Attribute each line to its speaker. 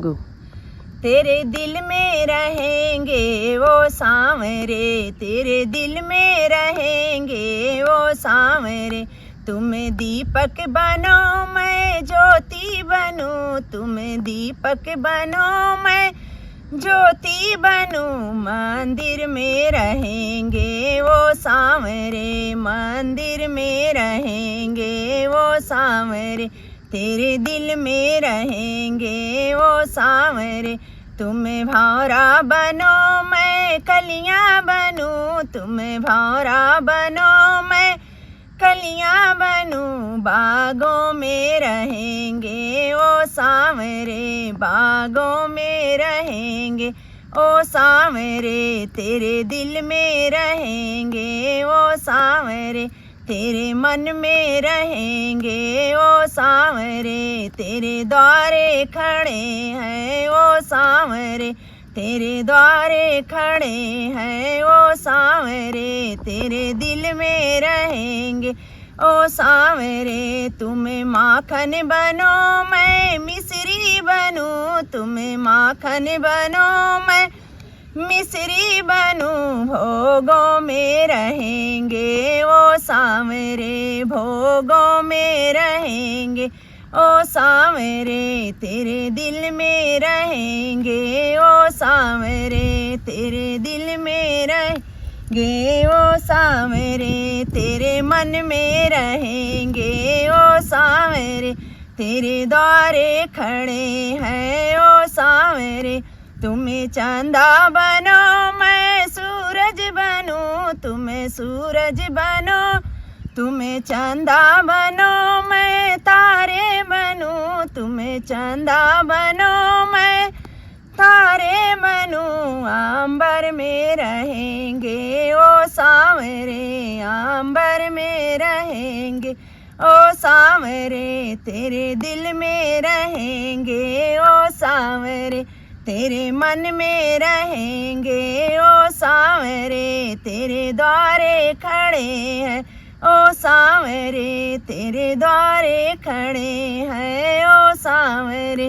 Speaker 1: गो।
Speaker 2: तेरे दिल में रहेंगे वो सांवरे, तेरे दिल में रहेंगे वो सांवरे। तुम दीपक बनो मैं ज्योति बनूं, तुम दीपक बनो मैं ज्योति बनूं। मंदिर में रहेंगे वो सांवरे, मंदिर में रहेंगे वो सांवरे। तेरे दिल में रहेंगे वो सांवरे। तुम भौरा बनो मैं कलियां बनूं, तुम भौरा बनो मैं कलियां बनूं। बागों में रहेंगे वो सांवरे, बागों में रहेंगे ओ सांवरे। तेरे दिल में रहेंगे वो सांवरे, तेरे मन में रहेंगे वो सांवरे। तेरे द्वारे खड़े हैं वो सांवरे, तेरे द्वारे खड़े हैं वो सांवरे। तेरे दिल में रहेंगे ओ सांवरे। तुम माखन बनो मैं मिश्री बनूं, तुम माखन बनो मैं मिश्री बनूं। भोगों में रहेंगे वो सांवरे, भोगों में रहेंगे ओ सांवरे। तेरे दिल में रहेंगे ओ सांवरे, तेरे दिल में रहेंगे ओ सांवरे। तेरे मन में रहेंगे ओ सांवरे, तेरे द्वारे खड़े हैं ओ सांवरे। तुम चंदा बनो मैं सूरज बनूं, तुम सूरज बनो, तुम चंदा बनो मैं तारे बनूं, तुम चंदा बनो मैं तारे बनूं। अंबर में रहेंगे ओ सांवरे, अंबर में रहेंगे ओ सांवरे। तेरे दिल में रहेंगे ओ सांवरे, तेरे मन में रहेंगे ओ सांवरे। तेरे द्वारे खड़े हैं ओ सांवरे, तेरे द्वारे खड़े हैं ओ सांवरे।